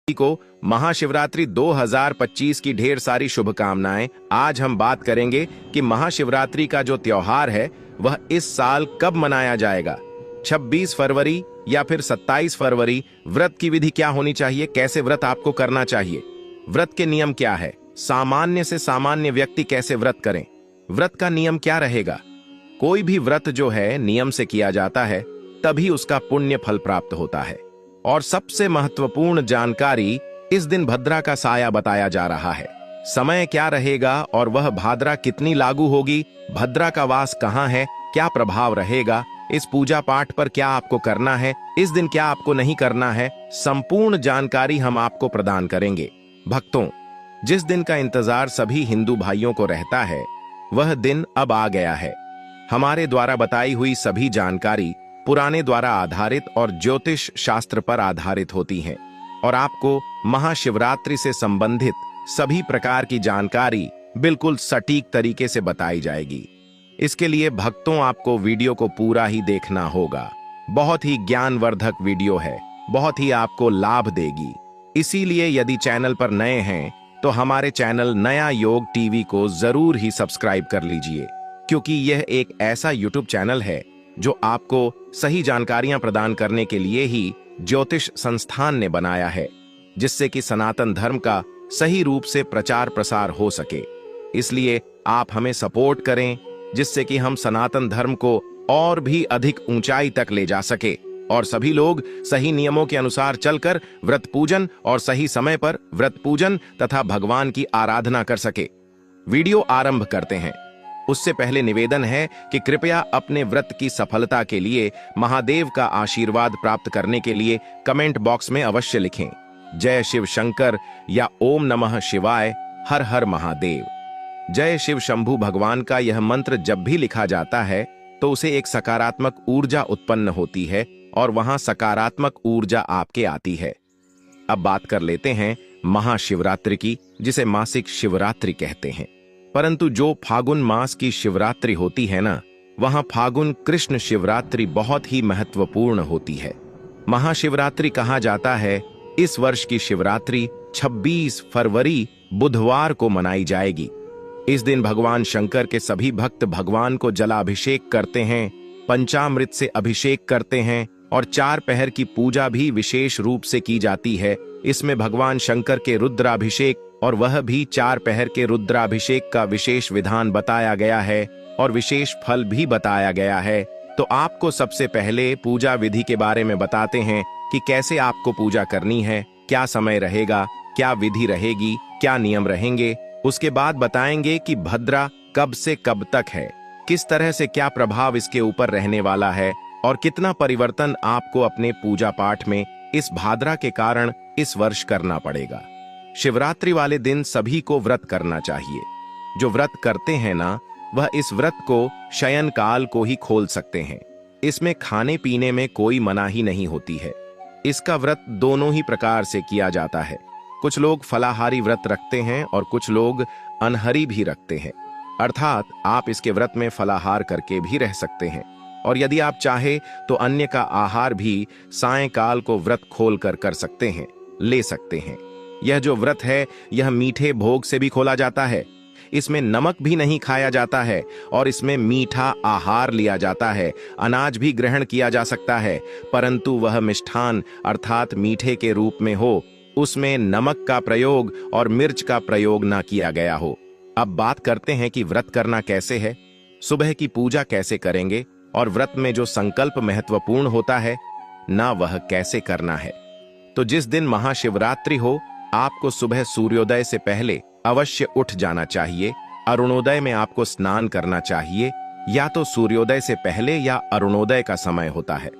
को महाशिवरात्रि 2025 की ढेर सारी शुभकामनाएं। आज हम बात करेंगे कि महाशिवरात्रि का जो त्योहार है वह इस साल कब मनाया जाएगा। 26 फरवरी या फिर 27 फरवरी। व्रत की विधि क्या होनी चाहिए, कैसे व्रत आपको करना चाहिए, व्रत के नियम क्या है, सामान्य से सामान्य व्यक्ति कैसे व्रत करें, व्रत का नियम क्या रहेगा। कोई भी व्रत जो है नियम से किया जाता है तभी उसका पुण्य फल प्राप्त होता है। और सबसे महत्वपूर्ण जानकारी, इस दिन भद्रा का साया बताया जा रहा है। समय क्या रहेगा और वह भाद्रा कितनी लागू होगी, भद्रा का वास कहाँ है, क्या प्रभाव रहेगा, इस पूजा पाठ पर क्या आपको करना है, इस दिन क्या आपको नहीं करना है, संपूर्ण जानकारी हम आपको प्रदान करेंगे। भक्तों, जिस दिन का इंतजार सभी हिंदू भाइयों को रहता है वह दिन अब आ गया है। हमारे द्वारा बताई हुई सभी जानकारी पुराने द्वारा आधारित और ज्योतिष शास्त्र पर आधारित होती हैं और आपको महाशिवरात्रि से संबंधित सभी प्रकार की जानकारी बिल्कुल सटीक तरीके से बताई जाएगी। इसके लिए भक्तों आपको वीडियो को पूरा ही देखना होगा। बहुत ही ज्ञानवर्धक वीडियो है, बहुत ही आपको लाभ देगी। इसीलिए यदि चैनल पर नए हैं तो हमारे चैनल नया योग टीवी को जरूर ही सब्सक्राइब कर लीजिए, क्योंकि यह एक ऐसा यूट्यूब चैनल है जो आपको सही जानकारियां प्रदान करने के लिए ही ज्योतिष संस्थान ने बनाया है, जिससे कि सनातन धर्म का सही रूप से प्रचार प्रसार हो सके। इसलिए आप हमें सपोर्ट करें, जिससे कि हम सनातन धर्म को और भी अधिक ऊंचाई तक ले जा सके और सभी लोग सही नियमों के अनुसार चलकर व्रत पूजन और सही समय पर व्रत पूजन तथा भगवान की आराधना कर सके। वीडियो आरंभ करते हैं। उससे पहले निवेदन है कि कृपया अपने व्रत की सफलता के लिए महादेव का आशीर्वाद प्राप्त करने के लिए कमेंट बॉक्स में अवश्य लिखें जय शिव शंकर या ओम नमः शिवाय, हर हर महादेव। जय शिव शंभू भगवान का यह मंत्र जब भी लिखा जाता है तो उसे एक सकारात्मक ऊर्जा उत्पन्न होती है और वहां सकारात्मक ऊर्जा आपके आती है। अब बात कर लेते हैं महाशिवरात्रि की, जिसे मासिक शिवरात्रि कहते हैं। परंतु जो फागुन मास की शिवरात्रि होती है ना, वहां फागुन कृष्ण शिवरात्रि बहुत ही महत्वपूर्ण होती है। महाशिवरात्रि कहा जाता है इस वर्ष की शिवरात्रि 26 फरवरी बुधवार को मनाई जाएगी। इस दिन भगवान शंकर के सभी भक्त भगवान को जलाभिषेक करते हैं, पंचामृत से अभिषेक करते हैं और 4 पहर की पूजा भी विशेष रूप से की जाती है। इसमें भगवान शंकर के रुद्राभिषेक और वह भी 4 पहर के रुद्राभिषेक का विशेष विधान बताया गया है और विशेष फल भी बताया गया है। तो आपको सबसे पहले पूजा विधि के बारे में बताते हैं कि कैसे आपको पूजा करनी है, क्या समय रहेगा, क्या विधि रहेगी, क्या नियम रहेंगे। उसके बाद बताएंगे कि भद्रा कब से कब तक है, किस तरह से क्या प्रभाव इसके ऊपर रहने वाला है और कितना परिवर्तन आपको अपने पूजा पाठ में इस भाद्रा के कारण इस वर्ष करना पड़ेगा। शिवरात्रि वाले दिन सभी को व्रत करना चाहिए। जो व्रत करते हैं ना, वह इस व्रत को शयन काल को ही खोल सकते हैं। इसमें खाने पीने में कोई मनाही नहीं होती है। इसका व्रत दोनों ही प्रकार से किया जाता है। कुछ लोग फलाहारी व्रत रखते हैं और कुछ लोग अनहरी भी रखते हैं, अर्थात आप इसके व्रत में फलाहार करके भी रह सकते हैं और यदि आप चाहे तो अन्य का आहार भी सायंकाल को व्रत खोल कर सकते हैं, ले सकते हैं। यह जो व्रत है यह मीठे भोग से भी खोला जाता है। इसमें नमक भी नहीं खाया जाता है और इसमें मीठा आहार लिया जाता है। अनाज भी ग्रहण किया जा सकता है, परंतु वह मिष्ठान अर्थात मीठे के रूप में हो, उसमें नमक का प्रयोग और मिर्च का प्रयोग ना किया गया हो। अब बात करते हैं कि व्रत करना कैसे है, सुबह की पूजा कैसे करेंगे और व्रत में जो संकल्प महत्वपूर्ण होता है ना, वह कैसे करना है। तो जिस दिन महाशिवरात्रि हो, आपको सुबह सूर्योदय से पहले अवश्य उठ जाना चाहिए। अरुणोदय में आपको स्नान करना चाहिए। या तो सूर्योदय से पहले या अरुणोदय का समय होता है,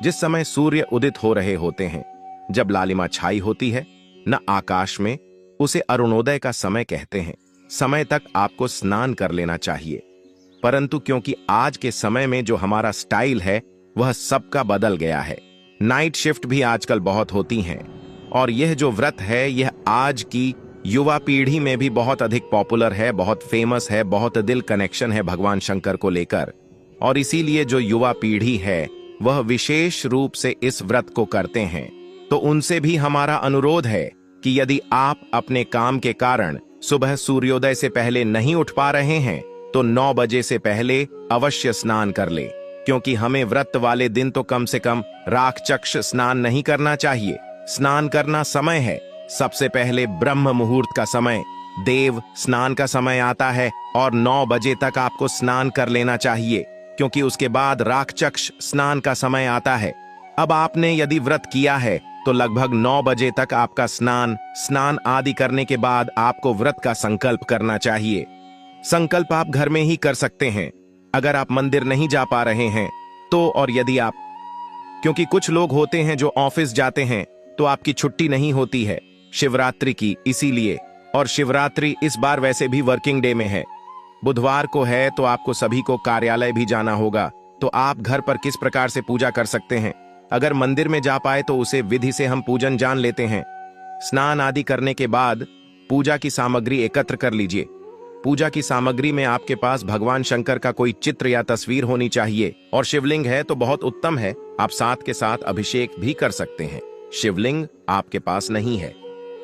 जिस समय सूर्य उदित हो रहे होते हैं, जब लालिमा छाई होती है न आकाश में, उसे अरुणोदय का समय कहते हैं। समय तक आपको स्नान कर लेना चाहिए। परंतु क्योंकि आज के समय में जो हमारा स्टाइल है वह सबका बदल गया है, नाइट शिफ्ट भी आजकल बहुत होती हैं और यह जो व्रत है यह आज की युवा पीढ़ी में भी बहुत अधिक पॉपुलर है, बहुत फेमस है, बहुत दिल कनेक्शन है भगवान शंकर को लेकर। और इसीलिए जो युवा पीढ़ी है वह विशेष रूप से इस व्रत को करते हैं। तो उनसे भी हमारा अनुरोध है कि यदि आप अपने काम के कारण सुबह सूर्योदय से पहले नहीं उठ पा रहे हैं तो 9 बजे से पहले अवश्य स्नान कर ले, क्योंकि हमें व्रत वाले दिन तो कम से कम राखचक्ष स्नान नहीं करना चाहिए। स्नान करना समय है, सबसे पहले ब्रह्म मुहूर्त का समय, देव स्नान का समय आता है और 9 बजे तक आपको स्नान कर लेना चाहिए, क्योंकि उसके बाद राखचक्ष स्नान का समय आता है। अब आपने यदि व्रत किया है तो लगभग 9 बजे तक आपका स्नान आदि करने के बाद आपको व्रत का संकल्प करना चाहिए। संकल्प आप घर में ही कर सकते हैं अगर आप मंदिर नहीं जा पा रहे हैं तो, और यदि आप, क्योंकि कुछ लोग होते हैं जो ऑफिस जाते हैं तो आपकी छुट्टी नहीं होती है शिवरात्रि की, इसीलिए, और शिवरात्रि इस बार वैसे भी वर्किंग डे में है, बुधवार को है, तो आपको सभी को कार्यालय भी जाना होगा। तो आप घर पर किस प्रकार से पूजा कर सकते हैं? अगर मंदिर में जा पाए तो उसे विधि से हम पूजन जान लेते हैं। स्नान आदि करने के बाद पूजा की सामग्री एकत्र कर लीजिए। पूजा की सामग्री में आपके पास भगवान शंकर का कोई चित्र या तस्वीर होनी चाहिए, और शिवलिंग है तो बहुत उत्तम है, आप साथ के साथ अभिषेक भी कर सकते हैं। शिवलिंग आपके पास नहीं है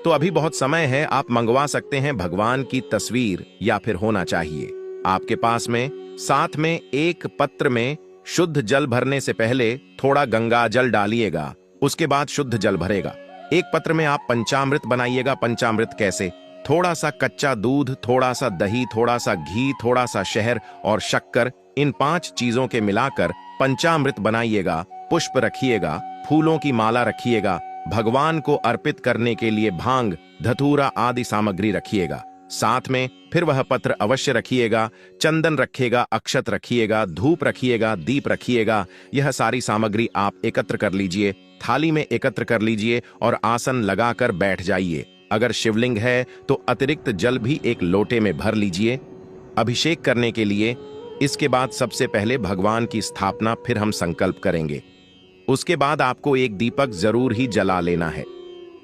तो अभी बहुत समय है, आप मंगवा सकते हैं भगवान की तस्वीर, या फिर होना चाहिए आपके पास में। साथ में एक पत्र में शुद्ध जल भरने से पहले थोड़ा गंगा जल डालिएगा, उसके बाद शुद्ध जल भरेगा। एक पत्र में आप पंचामृत बनाइएगा। पंचामृत कैसे? थोड़ा सा कच्चा दूध, थोड़ा सा दही, थोड़ा सा घी, थोड़ा सा शहद और शक्कर, इन 5 चीजों के मिलाकर पंचामृत बनाइएगा। पुष्प रखिएगा, फूलों की माला रखिएगा, भगवान को अर्पित करने के लिए भांग, धतूरा आदि सामग्री रखिएगा। साथ में फिर वह पत्र अवश्य रखिएगा, चंदन रखिएगा, अक्षत रखिएगा, धूप रखिएगा, दीप रखिएगा। यह सारी सामग्री आप एकत्र कर लीजिए, थाली में एकत्र कर लीजिए और आसन लगाकर बैठ जाइए। अगर शिवलिंग है तो अतिरिक्त जल भी एक लोटे में भर लीजिए अभिषेक करने के लिए। इसके बाद सबसे पहले भगवान की स्थापना, फिर हम संकल्प करेंगे। उसके बाद आपको एक दीपक जरूर ही जला लेना है।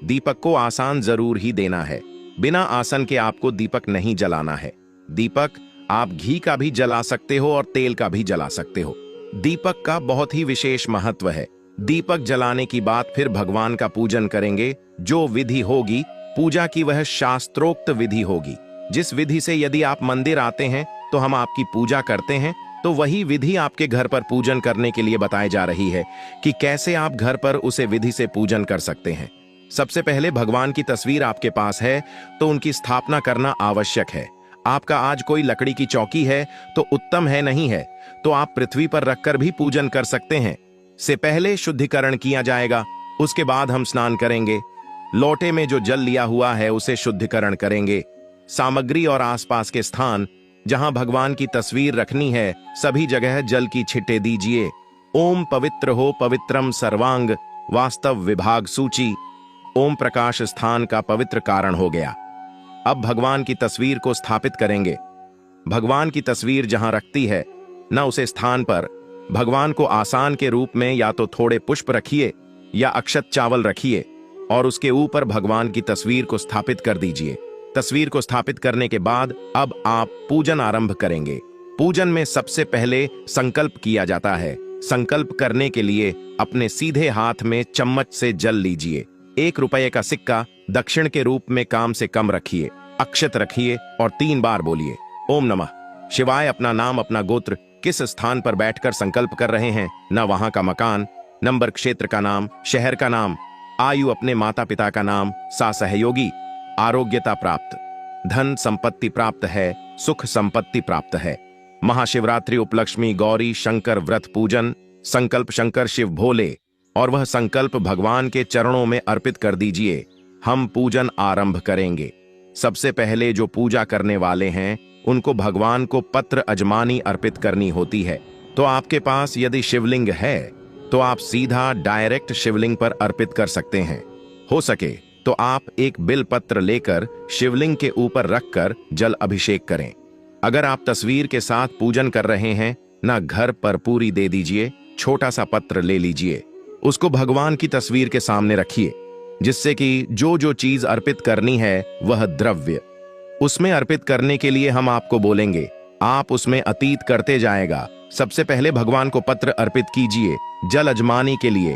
दीपक को आसान जरूर ही देना है, बिना आसन के आपको दीपक नहीं जलाना है। दीपक आप घी का भी जला सकते हो और तेल का भी जला सकते हो। दीपक का बहुत ही विशेष महत्व है। दीपक जलाने की बाद फिर भगवान का पूजन करेंगे। जो विधि होगी पूजा की वह शास्त्रोक्त विधि होगी। जिस विधि से यदि आप मंदिर आते हैं तो हम आपकी पूजा करते हैं, तो वही विधि आपके घर पर पूजन करने के लिए बताई जा रही है कि कैसे आप घर पर उसे विधि से पूजन कर सकते हैं। सबसे पहले भगवान की तस्वीर आपके पास है तो उनकी स्थापना करना आवश्यक है। आपका आज कोई लकड़ी की चौकी है तो उत्तम है, नहीं है तो आप पृथ्वी पर रखकर भी पूजन कर सकते हैं। से पहले शुद्धिकरण किया जाएगा, उसके बाद हम स्नान करेंगे। लोटे में जो जल लिया हुआ है उसे शुद्धिकरण करेंगे। सामग्री और आसपास के स्थान जहां भगवान की तस्वीर रखनी है सभी जगह जल की छिटे दीजिए। ओम पवित्र हो पवित्रम सर्वांग वास्तव विभाग सूची। ओम प्रकाश स्थान का पवित्र कारण हो गया। अब भगवान की तस्वीर को स्थापित करेंगे। भगवान की तस्वीर जहां रखती है न उसे स्थान पर भगवान को आसान के रूप में या तो थोड़े पुष्प रखिए या अक्षत चावल रखिए और उसके ऊपर भगवान की तस्वीर को स्थापित कर दीजिए। तस्वीर को स्थापित करने के बाद अब आप पूजन आरंभ करेंगे। पूजन में सबसे पहले संकल्प किया जाता है। संकल्प करने के लिए अपने सीधे हाथ में चम्मच से जल लीजिए। 1 रुपये का सिक्का दक्षिण के रूप में कम से कम रखिए, अक्षत रखिए और 3 बार बोलिए ओम नमः शिवाय। अपना नाम, अपना गोत्र, किस स्थान पर बैठकर संकल्प कर रहे हैं, न वहां का मकान, नंबर, क्षेत्र का नाम, शहर का नाम, आयु, अपने माता पिता का नाम, सहयोगी, आरोग्यता प्राप्त, धन संपत्ति प्राप्त है, सुख संपत्ति प्राप्त है। महाशिवरात्रि उपलक्ष्मी गौरी शंकर व्रत पूजन। संकल्प शंकर शिव भोले, और वह संकल्प भगवान के चरणों में अर्पित कर दीजिए। हम पूजन आरंभ करेंगे। सबसे पहले जो पूजा करने वाले हैं उनको भगवान को पत्र अजमानी अर्पित करनी होती है। तो आपके पास यदि शिवलिंग है तो आप सीधा डायरेक्ट शिवलिंग पर अर्पित कर सकते हैं। हो सके तो आप एक बिल पत्र लेकर शिवलिंग के ऊपर रखकर जल अभिषेक करें। अगर आप तस्वीर के साथ पूजन कर रहे हैं ना, घर पर पूरी दे दीजिए। छोटा सा पत्र ले लीजिए, उसको भगवान की तस्वीर के सामने रखिए, जिससे कि जो जो चीज अर्पित करनी है वह द्रव्य उसमें अर्पित करने के लिए हम आपको बोलेंगे। आप उसमें अतीत करते जाएगा। सबसे पहले भगवान को पत्र अर्पित कीजिए जल अजमानी के लिए।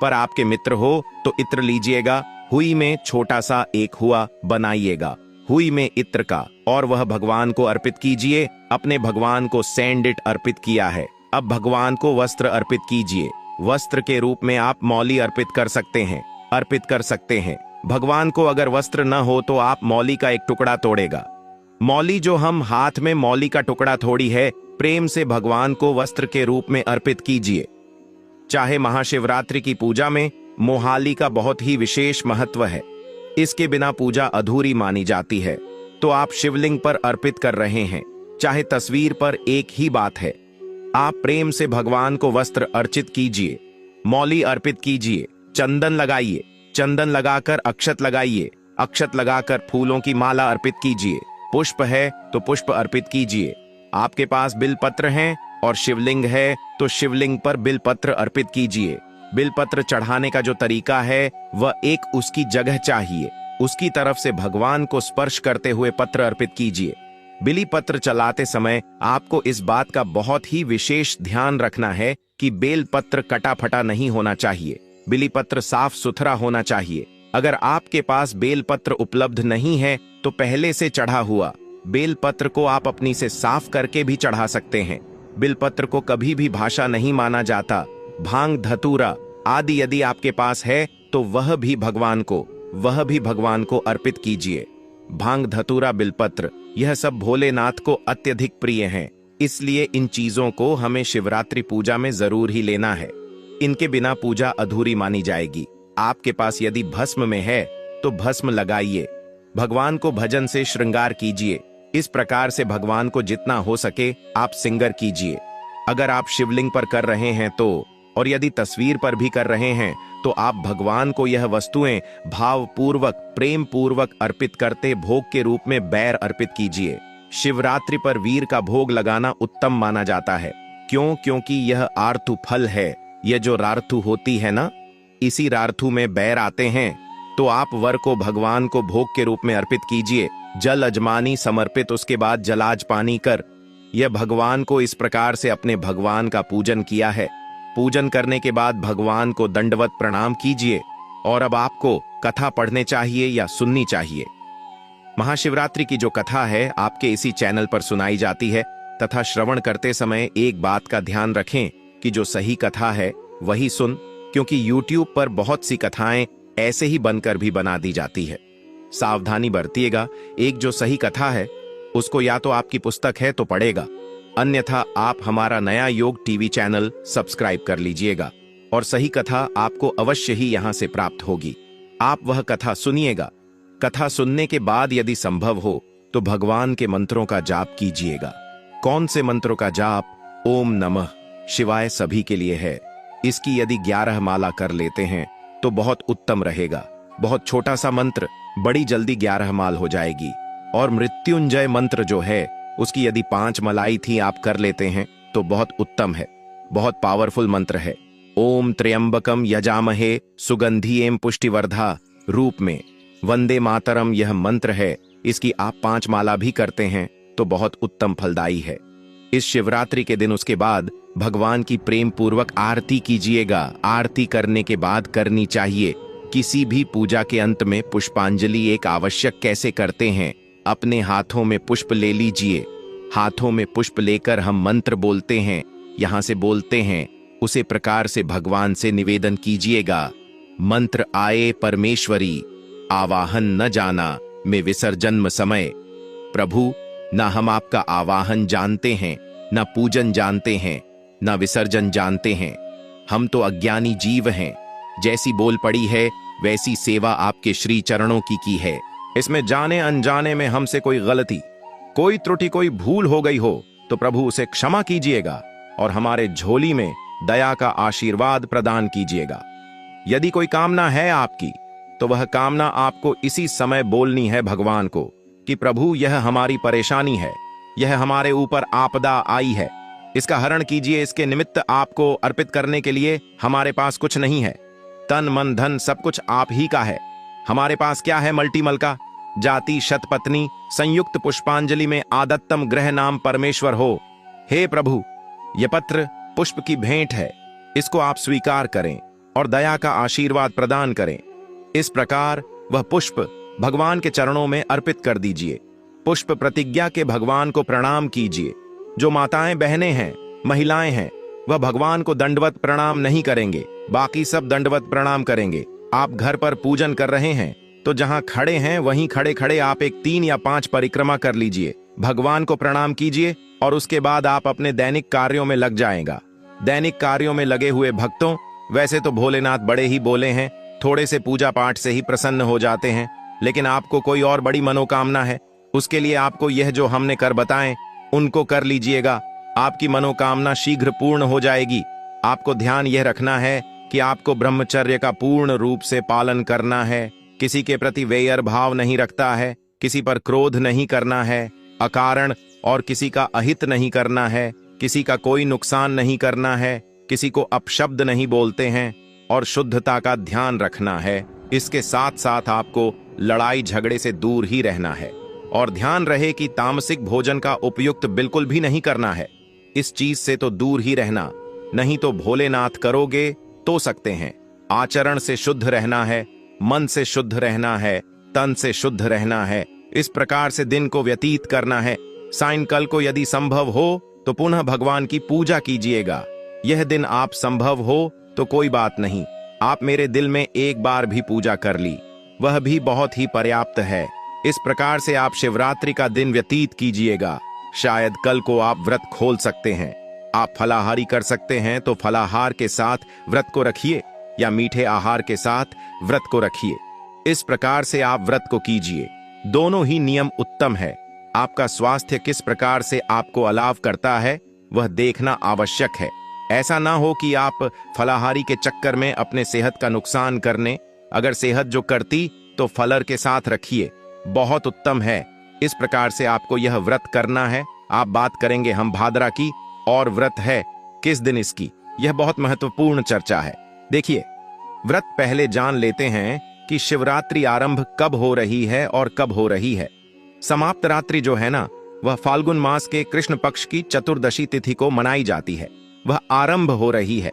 पर आपके मित्र हो तो इत्र लीजिएगा। हुई में छोटा सा एक हुआ बनाइएगा, हुई में इत्र का, और वह भगवान को अर्पित कीजिए। अपने भगवान को सैंडिट अर्पित किया है, अब भगवान को वस्त्र अर्पित कीजिए। वस्त्र के रूप में आप मौली अर्पित कर सकते हैं। भगवान को अगर वस्त्र न हो तो आप मौली का एक टुकड़ा तोड़ेगा। मौली जो हम हाथ में मौली का टुकड़ा तोड़ी है, प्रेम से भगवान को वस्त्र के रूप में अर्पित कीजिए। चाहे महाशिवरात्रि की पूजा में मोहाली का बहुत ही विशेष महत्व है, इसके बिना पूजा अधूरी मानी जाती है। तो आप शिवलिंग पर अर्पित कर रहे हैं, चाहे तस्वीर पर, एक ही बात है। आप प्रेम से भगवान को वस्त्र अर्चित कीजिए, मौली अर्पित कीजिए, चंदन लगाइए, चंदन लगाकर अक्षत लगाइए, अक्षत लगाकर फूलों की माला अर्पित कीजिए। पुष्प है तो पुष्प अर्पित कीजिए। आपके पास बिलपत्र हैं और शिवलिंग है तो शिवलिंग पर बिलपत्र अर्पित कीजिए। बिलपत्र चढ़ाने का जो तरीका है वह एक उसकी जगह चाहिए, उसकी तरफ से भगवान को स्पर्श करते हुए पत्र अर्पित कीजिए। बिली पत्र चलाते समय आपको इस बात का बहुत ही विशेष ध्यान रखना है कि बेल पत्र कटा फटा नहीं होना चाहिए, बिली पत्र साफ सुथरा होना चाहिए। अगर आपके पास बेल पत्र उपलब्ध नहीं है तो पहले से चढ़ा हुआ बेल पत्र को आप अपनी से साफ करके भी चढ़ा सकते हैं। बिलपत्र को कभी भी भाषा नहीं माना जाता। भांग, धतूरा आदि यदि आपके पास है तो वह भी भगवान को अर्पित कीजिए। भांग, धतूरा, बिलपत्र यह सब भोलेनाथ को अत्यधिक प्रिय हैं, इसलिए इन चीजों को हमें शिवरात्रि पूजा में जरूर ही लेना है। इनके बिना पूजा अधूरी मानी जाएगी। आपके पास यदि भस्म में है तो भस्म लगाइए। भगवान को भजन से श्रृंगार कीजिए। इस प्रकार से भगवान को जितना हो सके आप सिंगर कीजिए। अगर आप शिवलिंग पर कर रहे हैं तो, और यदि तस्वीर पर भी कर रहे हैं तो आप भगवान को यह वस्तुएं भावपूर्वक, प्रेम पूर्वक अर्पित करते भोग के रूप में बैर अर्पित कीजिए। शिवरात्रि पर वीर का भोग लगाना उत्तम माना जाता है। क्योंकि यह आर्थु फल है। यह जो रार्थु होती है ना, इसी रार्थु में बैर आते हैं। तो आप वर को भगवान को भोग के रूप में अर्पित कीजिए। जल अजमानी समर्पित, उसके बाद जलाज पानी कर। यह भगवान को इस प्रकार से अपने भगवान का पूजन किया है। पूजन करने के बाद भगवान को दंडवत प्रणाम कीजिए। और अब आपको कथा पढ़ने चाहिए या सुननी चाहिए। महाशिवरात्रि की जो कथा है आपके इसी चैनल पर सुनाई जाती है, तथा श्रवण करते समय एक बात का ध्यान रखें कि जो सही कथा है वही सुन, क्योंकि YouTube पर बहुत सी कथाएं ऐसे ही बनकर भी बना दी जाती है। सावधानी बरतिएगा। एक जो सही कथा है उसको या तो आपकी पुस्तक है तो पढ़ेगा, अन्यथा आप हमारा नया योग टीवी चैनल सब्सक्राइब कर लीजिएगा और सही कथा आपको अवश्य ही यहां से प्राप्त होगी। आप वह कथा सुनिएगा। कथा सुनने के बाद यदि संभव हो तो भगवान के मंत्रों का जाप कीजिएगा। कौन से मंत्रों का जाप? ओम नमः शिवाय सभी के लिए है। इसकी यदि 11 माला कर लेते हैं तो बहुत उत्तम रहेगा। बहुत छोटा सा मंत्र, बड़ी जल्दी 11 माल हो जाएगी। और मृत्युंजय मंत्र जो है उसकी यदि 5 मलाई थी आप कर लेते हैं तो बहुत उत्तम है, बहुत पावरफुल मंत्र है। ओम त्र्यंबकम यजामहे सुगंधिएम पुष्टिवर्धा रूप में वंदे मातरम यह मंत्र है। इसकी आप 5 माला भी करते हैं तो बहुत उत्तम फलदायी है। इस शिवरात्रि के दिन उसके बाद भगवान की प्रेम पूर्वक आरती कीजिएगा। आरती करने के बाद करनी चाहिए। किसी भी पूजा के अंत में पुष्पांजलि एक आवश्यक कैसे करते हैं? अपने हाथों में पुष्प ले लीजिए। हाथों में पुष्प लेकर हम मंत्र बोलते हैं, यहां से बोलते हैं, उसे प्रकार से भगवान से निवेदन कीजिएगा। मंत्र आए परमेश्वरी, आवाहन न जाना में विसर्जन समय। प्रभु, न हम आपका आवाहन जानते हैं, न पूजन जानते हैं, न विसर्जन जानते हैं। हम तो अज्ञानी जीव हैं। जैसी बोल पड़ी है वैसी सेवा आपके श्री चरणों की है। इसमें जाने अनजाने में हमसे कोई गलती, कोई त्रुटि, कोई भूल हो गई हो तो प्रभु उसे क्षमा कीजिएगा और हमारे झोली में दया का आशीर्वाद प्रदान कीजिएगा। यदि कोई कामना है आपकी तो वह कामना आपको इसी समय बोलनी है भगवान को कि प्रभु यह हमारी परेशानी है, यह हमारे ऊपर आपदा आई है, इसका हरण कीजिए। इसके निमित्त आपको अर्पित करने के लिए हमारे पास कुछ नहीं है। तन मन धन सब कुछ आप ही का है। हमारे पास क्या है? मल्टीमल का जाति शतपत्नी संयुक्त पुष्पांजलि में आदत्तम ग्रह नाम परमेश्वर हो। हे प्रभु, यह पत्र पुष्प की भेंट है, इसको आप स्वीकार करें और दया का आशीर्वाद प्रदान करें। इस प्रकार वह पुष्प भगवान के चरणों में अर्पित कर दीजिए। पुष्प प्रतिज्ञा के भगवान को प्रणाम कीजिए। जो माताएं बहनें हैं, महिलाएं हैं, वह भगवान को दंडवत प्रणाम नहीं करेंगे, बाकी सब दंडवत प्रणाम करेंगे। आप घर पर पूजन कर रहे हैं तो जहां खड़े हैं वहीं खड़े खड़े आप एक 3 या 5 परिक्रमा कर लीजिए, भगवान को प्रणाम कीजिए और उसके बाद आप अपने दैनिक कार्यों में लग जाएगा। दैनिक कार्यों में लगे हुए भक्तों, वैसे तो भोलेनाथ बड़े ही बोले हैं, थोड़े से पूजा पाठ से ही प्रसन्न हो जाते हैं, लेकिन आपको कोई और बड़ी मनोकामना है, उसके लिए आपको यह जो हमने कर बताएं उनको कर लीजिएगा। आपकी मनोकामना शीघ्र पूर्ण हो जाएगी। आपको ध्यान यह रखना है कि आपको ब्रह्मचर्य का पूर्ण रूप से पालन करना है, किसी के प्रति वैर भाव नहीं रखता है, किसी पर क्रोध नहीं करना है, अकारण और किसी का अहित नहीं करना है, किसी का कोई नुकसान नहीं करना है, किसी को अपशब्द नहीं बोलते हैं और शुद्धता का ध्यान रखना है। इसके साथ साथ आपको लड़ाई झगड़े से दूर ही रहना है और ध्यान रहे कि तामसिक भोजन का उपयुक्त बिल्कुल भी नहीं करना है। इस चीज से तो दूर ही रहना, नहीं तो भोलेनाथ करोगे तो सकते हैं। आचरण से शुद्ध रहना है, मन से शुद्ध रहना है, तन से शुद्ध रहना है। इस प्रकार से दिन को व्यतीत करना है। सायंकाल को यदि संभव हो तो पुनः भगवान की पूजा कीजिएगा। यह दिन आप संभव हो तो कोई बात नहीं, आप मेरे दिल में एक बार भी पूजा कर ली, वह भी बहुत ही पर्याप्त है। इस प्रकार से आप शिवरात्रि का दिन व्यतीत कीजिएगा। शायद कल को आप व्रत खोल सकते हैं। आप फलाहारी कर सकते हैं तो फलाहार के साथ व्रत को रखिए या मीठे आहार के साथ व्रत को रखिए। इस प्रकार से आप व्रत को कीजिए। दोनों ही नियम उत्तम है। आपका स्वास्थ्य किस प्रकार से आपको अलाव करता है वह देखना आवश्यक है। ऐसा ना हो कि आप फलाहारी के चक्कर में अपने सेहत का नुकसान करने, अगर सेहत जो करती तो फलर के साथ रखिए, बहुत उत्तम है। इस प्रकार से आपको यह व्रत करना है। आप बात करेंगे हम भाद्रा की, और व्रत है किस दिन इसकी, यह बहुत महत्वपूर्ण चर्चा है। देखिए, व्रत पहले जान लेते हैं कि शिवरात्रि आरंभ कब हो रही है और कब हो रही है। समाप्त रात्रि जो है ना, वह फाल्गुन मास के कृष्ण पक्ष की चतुर्दशी तिथि को मनाई जाती है। वह आरंभ हो रही है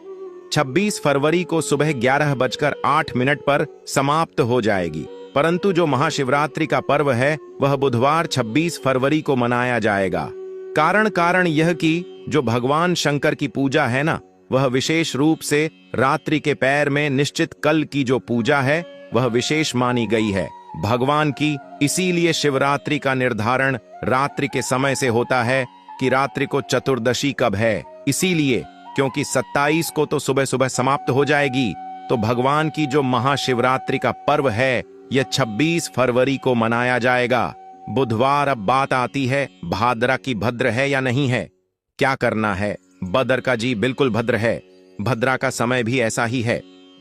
26 फरवरी को सुबह 11:08 पर समाप्त हो जाएगी। परंतु जो महाशिवरात्रि का पर्व है वह बुधवार 26 फरवरी को मनाया जाएगा। कारण यह कि जो भगवान शंकर की पूजा है ना, वह विशेष रूप से रात्रि के पैर में निश्चित कल की जो पूजा है वह विशेष मानी गई है भगवान की। इसीलिए शिवरात्रि का निर्धारण रात्रि के समय से होता है कि रात्रि को चतुर्दशी कब है। इसीलिए क्योंकि 27 को तो सुबह सुबह समाप्त हो जाएगी, तो भगवान की जो महाशिवरात्रि का पर्व है यह 26 फरवरी को मनाया जाएगा। बुधवार। अब बात आती है भाद्रा की भद्र है या नहीं है, क्या करना है। बदर का जी बिल्कुल भद्र है। भद्रा का समय भी ऐसा ही है,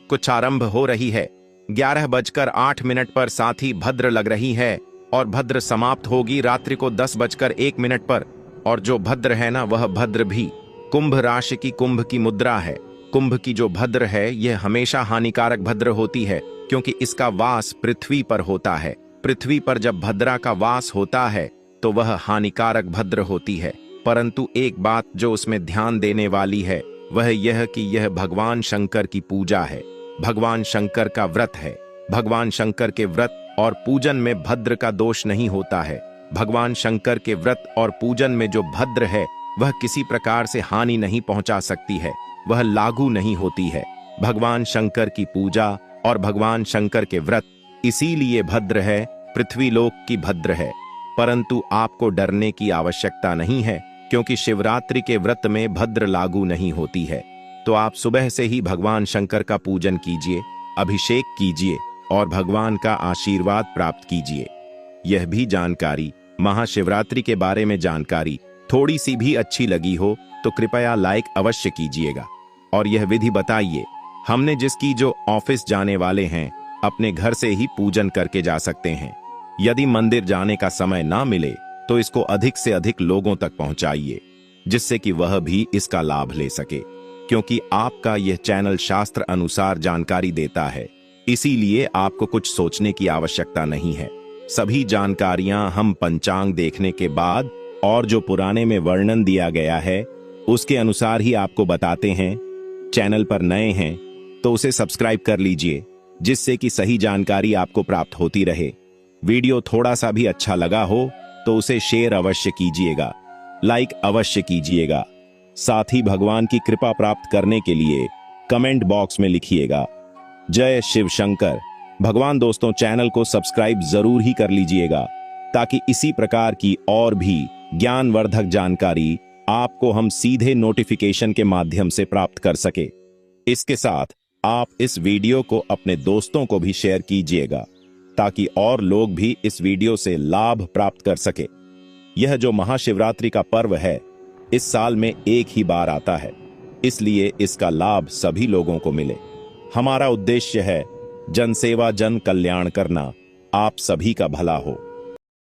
कुछ आरंभ हो रही है 11:08 पर, साथ ही भद्र लग रही है और भद्र समाप्त होगी रात्रि को 10:01 पर। और जो भद्र है ना, वह भद्र भी कुंभ राशि की कुंभ की मुद्रा है। कुंभ की जो भद्र है यह हमेशा हानिकारक भद्र होती है, क्योंकि इसका वास पृथ्वी पर होता है। पृथ्वी पर जब भद्रा का वास होता है तो वह हानिकारक भद्र होती है। परंतु एक बात जो उसमें ध्यान देने वाली है वह यह कि यह भगवान शंकर की पूजा है, भगवान शंकर का व्रत है। भगवान शंकर के व्रत और पूजन में भद्र का दोष नहीं होता है। भगवान शंकर के व्रत और पूजन में जो भद्र है वह किसी प्रकार से हानि नहीं पहुंचा सकती है, वह लागू नहीं होती है। भगवान शंकर की पूजा और भगवान शंकर के व्रत इसीलिए भद्र है, पृथ्वी लोक की भद्र है। परंतु आपको डरने की आवश्यकता नहीं है, क्योंकि शिवरात्रि के व्रत में भद्र लागू नहीं होती है। तो आप सुबह से ही भगवान शंकर का पूजन कीजिए, अभिषेक कीजिए और भगवान का आशीर्वाद प्राप्त कीजिए। यह भी जानकारी, महाशिवरात्रि के बारे में जानकारी थोड़ी सी भी अच्छी लगी हो तो कृपया लाइक अवश्य कीजिएगा और यह विधि बताइए। हमने जिसकी जो ऑफिस जाने वाले हैं अपने घर से ही पूजन करके जा सकते हैं। यदि मंदिर जाने का समय ना मिले तो इसको अधिक से अधिक लोगों तक पहुंचाइए, जिससे कि वह भी इसका लाभ ले सके। क्योंकि आपका यह चैनल शास्त्र अनुसार जानकारी देता है, इसीलिए आपको कुछ सोचने की आवश्यकता नहीं है। सभी जानकारियां हम पंचांग देखने के बाद और जो पुराने में वर्णन दिया गया है उसके अनुसार ही आपको बताते हैं। चैनल पर नए हैं तो उसे सब्सक्राइब कर लीजिए, जिससे कि सही जानकारी आपको प्राप्त होती रहे। वीडियो थोड़ा सा भी अच्छा लगा हो तो उसे शेयर अवश्य कीजिएगा, लाइक अवश्य कीजिएगा। साथ ही भगवान की कृपा प्राप्त करने के लिए कमेंट बॉक्स में लिखिएगा जय शिव शंकर भगवान। दोस्तों, चैनल को सब्सक्राइब जरूर ही कर लीजिएगा, ताकि इसी प्रकार की और भी ज्ञानवर्धक जानकारी आपको हम सीधे नोटिफिकेशन के माध्यम से प्राप्त कर सके। इसके साथ आप इस वीडियो को अपने दोस्तों को भी शेयर कीजिएगा, ताकि और लोग भी इस वीडियो से लाभ प्राप्त कर सके। यह जो महाशिवरात्रि का पर्व है, इस साल में एक ही बार आता है, इसलिए इसका लाभ सभी लोगों को मिले। हमारा उद्देश्य है जनसेवा, जन कल्याण करना। आप सभी का भला हो।